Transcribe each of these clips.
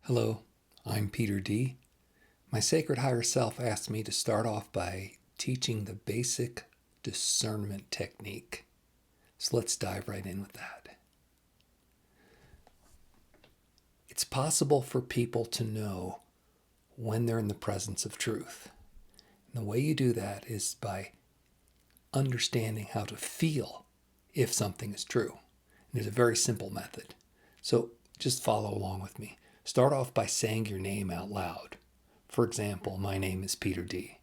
Hello, I'm Peter D. My sacred higher self asked me to start off by teaching the basic discernment technique. So let's dive right in with that. It's possible for people to know when they're in the presence of truth. And the way you do that is by understanding how to feel if something is true. And there's a very simple method. So just follow along with me. Start off by saying your name out loud. For example, my name is Peter D.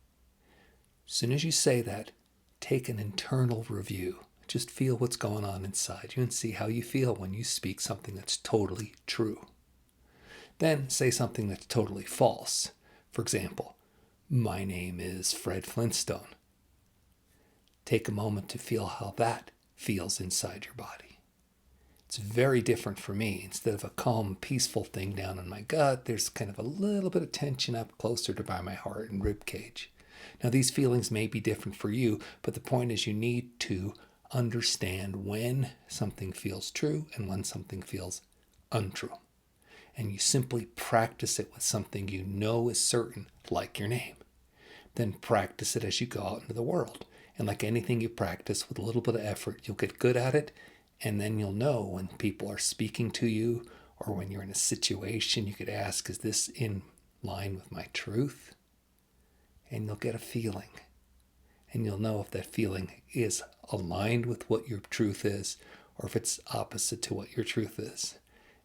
As soon as you say that, take an internal review. Just feel what's going on inside you and see how you feel when you speak something that's totally true. Then say something that's totally false. For example, my name is Fred Flintstone. Take a moment to feel how that feels inside your body. It's very different for me. Instead of a calm, peaceful thing down in my gut, there's kind of a little bit of tension up closer to by my heart and rib cage. Now, these feelings may be different for you, but the point is you need to understand when something feels true and when something feels untrue. And you simply practice it with something you know is certain, like your name. Then practice it as you go out into the world. And like anything you practice with a little bit of effort, you'll get good at it. And then you'll know when people are speaking to you or when you're in a situation, you could ask, is this in line with my truth? And you'll get a feeling. And you'll know if that feeling is aligned with what your truth is or if it's opposite to what your truth is.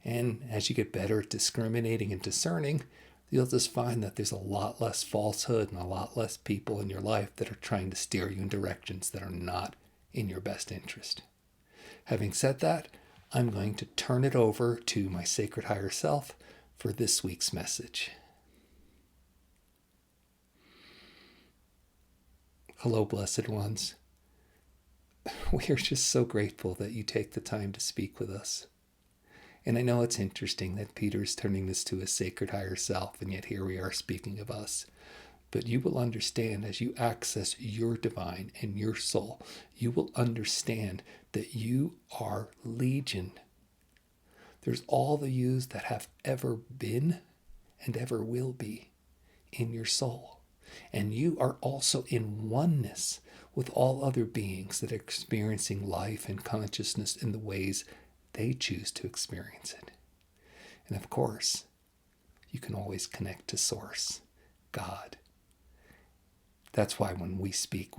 And as you get better at discriminating and discerning, you'll just find that there's a lot less falsehood and a lot less people in your life that are trying to steer you in directions that are not in your best interest. Having said that, I'm going to turn it over to my sacred higher self for this week's message. Hello, blessed ones. We are just so grateful that you take the time to speak with us. And I know it's interesting that Peter is turning this to his sacred higher self, and yet here we are speaking of us. But you will understand as you access your divine and your soul, you will understand that you are legion. There's all the yous that have ever been and ever will be in your soul. And you are also in oneness with all other beings that are experiencing life and consciousness in the ways they choose to experience it. And of course, you can always connect to Source, God. That's why when we speak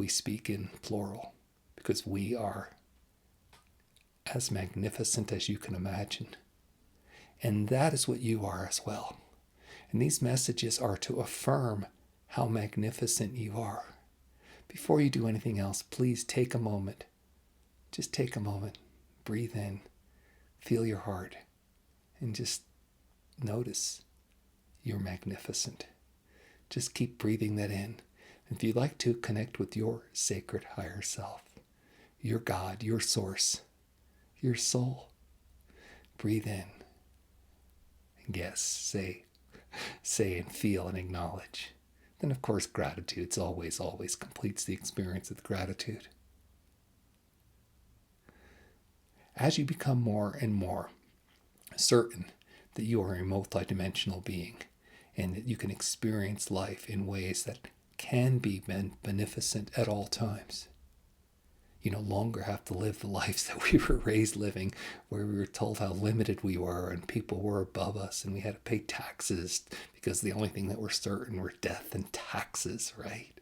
in plural, because we are as magnificent as you can imagine. And that is what you are as well. And these messages are to affirm how magnificent you are. Before you do anything else, please take a moment. Just take a moment. Breathe in. Feel your heart. And just notice you're magnificent. Just keep breathing that in. If you'd like to connect with your sacred higher self, your God, your source, your soul, breathe in. And yes, say and feel and acknowledge. Then, of course, gratitude always completes the experience with gratitude. As you become more and more certain that you are a multidimensional being and that you can experience life in ways that can be beneficent at all times. You no longer have to live the lives that we were raised living, where we were told how limited we were and people were above us and we had to pay taxes because the only thing that were certain were death and taxes, right?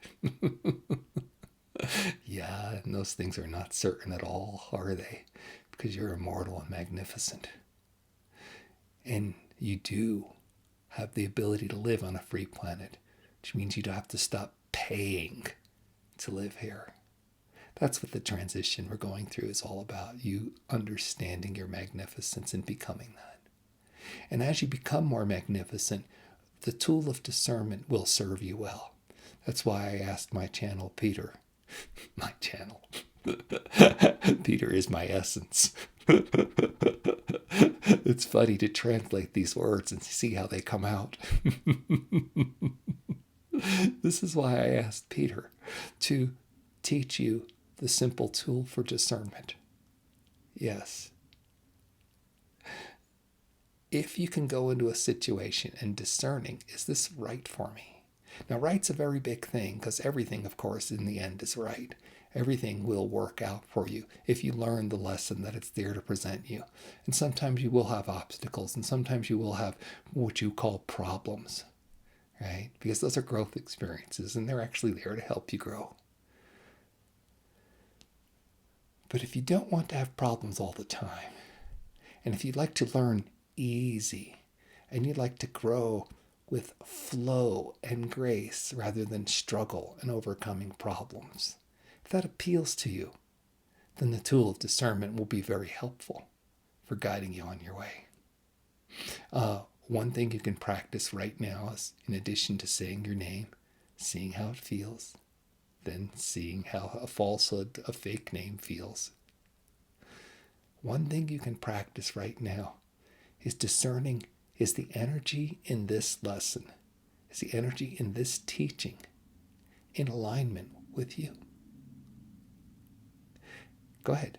Yeah, and those things are not certain at all, are they? Because you're immortal and magnificent. And you do have the ability to live on a free planet, which means you don't have to stop paying to live here. That's what the transition we're going through is all about, you understanding your magnificence and becoming that. And as you become more magnificent, the tool of discernment will serve you well. That's why I asked my channel, Peter. My channel. Peter is my essence. It's funny to translate these words and see how they come out. This is why I asked Peter to teach you the simple tool for discernment. Yes. if you can go into a situation and discerning, is this right for me? Now, right's a very big thing because everything, of course, in the end is right. Everything will work out for you if you learn the lesson that it's there to present you. And sometimes you will have obstacles, and sometimes you will have what you call problems, right? Because those are growth experiences, and they're actually there to help you grow. But if you don't want to have problems all the time, and if you'd like to learn easy, and you'd like to grow with flow and grace rather than struggle and overcoming problems, if that appeals to you, then the tool of discernment will be very helpful for guiding you on your way. One thing you can practice right now is, in addition to saying your name, seeing how it feels, then seeing how a falsehood, a fake name feels. One thing you can practice right now is discerning, is the energy in this lesson, is the energy in this teaching in alignment with you? Go ahead.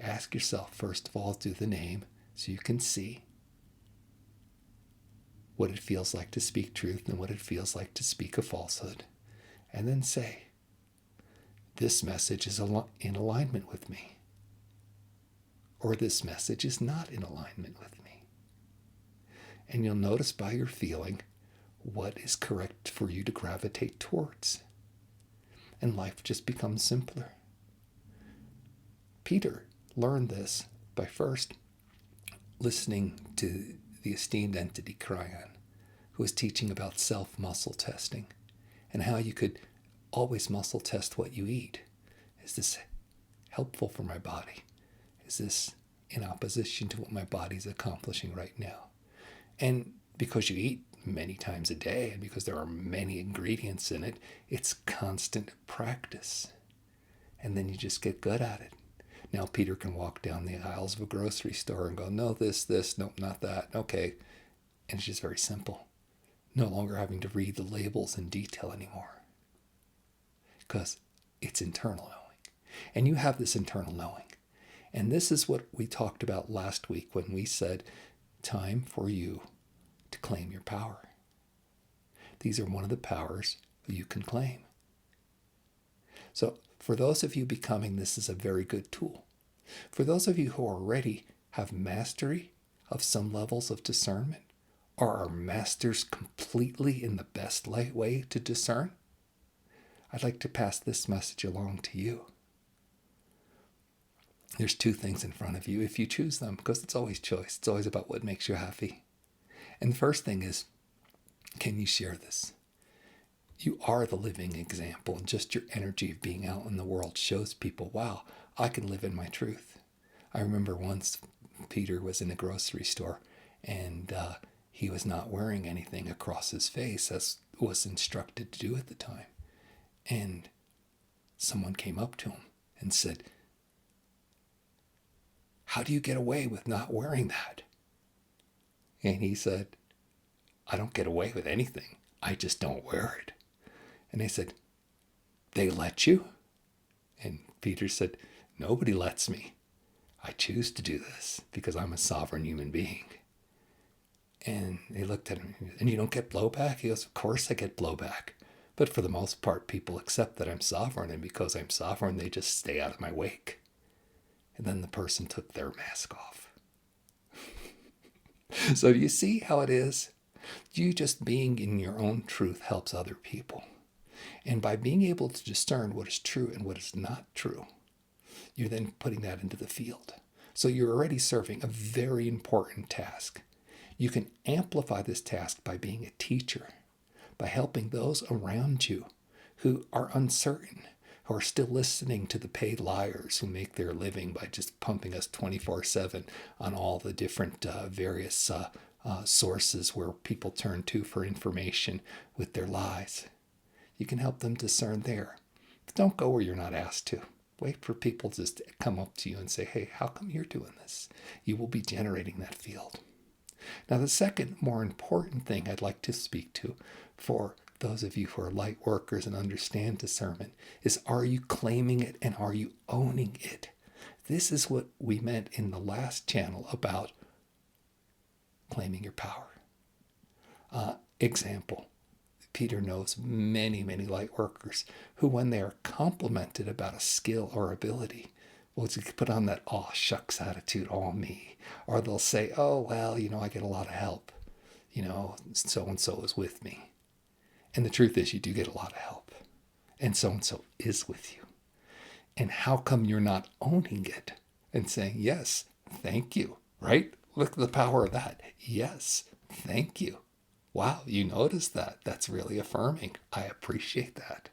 Ask yourself, first of all, do the name so you can see what it feels like to speak truth and what it feels like to speak a falsehood. And then say, this message is in alignment with me. Or this message is not in alignment with me. And you'll notice by your feeling what is correct for you to gravitate towards. And life just becomes simpler. Peter learned this by first listening to the esteemed entity Cryon, who was teaching about self-muscle testing and how you could always muscle test what you eat. Is this helpful for my body? Is this in opposition to what my body's accomplishing right now? And because you eat many times a day and because there are many ingredients in it, it's constant practice. And then you just get good at it. Now Peter can walk down the aisles of a grocery store and go, no, this, nope, not that, okay. And it's just very simple. No longer having to read the labels in detail anymore. Because it's internal knowing. And you have this internal knowing. And this is what we talked about last week when we said, time for you to claim your power. These are one of the powers you can claim. So for those of you becoming, this is a very good tool. For those of you who already have mastery of some levels of discernment, or are masters completely in the best way to discern, I'd like to pass this message along to you. There's two things in front of you if you choose them, because it's always choice. It's always about what makes you happy. And the first thing is, can you share this? You are the living example, and just your energy of being out in the world shows people, wow, I can live in my truth. I remember once Peter was in a grocery store, and he was not wearing anything across his face as was instructed to do at the time. And someone came up to him and said, how do you get away with not wearing that? And he said, I don't get away with anything. I just don't wear it. And they said, they let you? And Peter said, nobody lets me. I choose to do this because I'm a sovereign human being. And they looked at him, and you don't get blowback? He goes, of course I get blowback. But for the most part, people accept that I'm sovereign, and because I'm sovereign, they just stay out of my wake. And then the person took their mask off. So do you see how it is? You just being in your own truth helps other people. And by being able to discern what is true and what is not true, you're then putting that into the field. So you're already serving a very important task. You can amplify this task by being a teacher, by helping those around you who are uncertain, who are still listening to the paid liars who make their living by just pumping us 24/7 on all the different various sources where people turn to for information with their lies. You can help them discern there. But don't go where you're not asked to. Wait for people just to come up to you and say, hey, how come you're doing this? You will be generating that field. Now, the second more important thing I'd like to speak to for those of you who are light workers and understand discernment is, are you claiming it and are you owning it? This is what we meant in the last channel about claiming your power. Example, Peter knows many, many light workers who, when they are complimented about a skill or ability, will put on that "aw shucks" attitude, "all me," or they'll say, "Oh well, I get a lot of help, so and so is with me." And the truth is, you do get a lot of help, and so is with you. And how come you're not owning it and saying, "Yes, thank you," right? Look at the power of that. "Yes, thank you. Wow, you noticed that. That's really affirming. I appreciate that."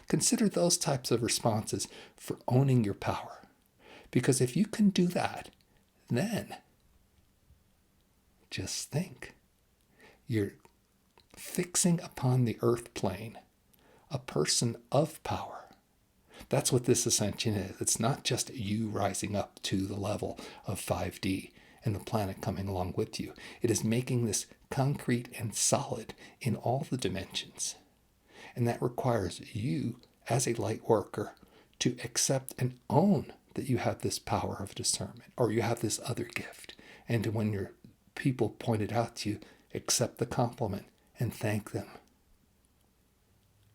Consider those types of responses for owning your power. Because if you can do that, then just think. You're fixing upon the earth plane a person of power. That's what this ascension is. It's not just you rising up to the level of 5D and the planet coming along with you. It is making this concrete and solid in all the dimensions. And that requires you, as a light worker, to accept and own that you have this power of discernment, or you have this other gift. And when your people point it out to you, accept the compliment and thank them.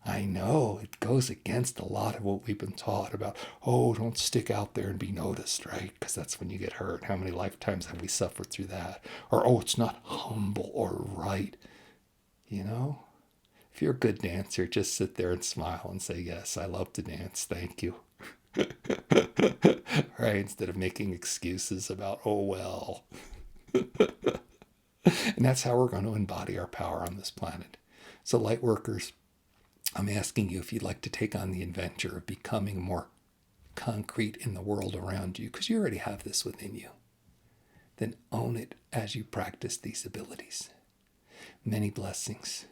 I know it goes against a lot of what we've been taught about, oh, don't stick out there and be noticed, right? Because that's when you get hurt. How many lifetimes have we suffered through that? Or, oh, it's not humble or right. If you're a good dancer, just sit there and smile and say, "Yes, I love to dance. Thank you." Right? Instead of making excuses about, "Oh, well." And that's how we're going to embody our power on this planet. So, light workers, I'm asking you if you'd like to take on the adventure of becoming more concrete in the world around you, because you already have this within you, then own it as you practice these abilities. Many blessings.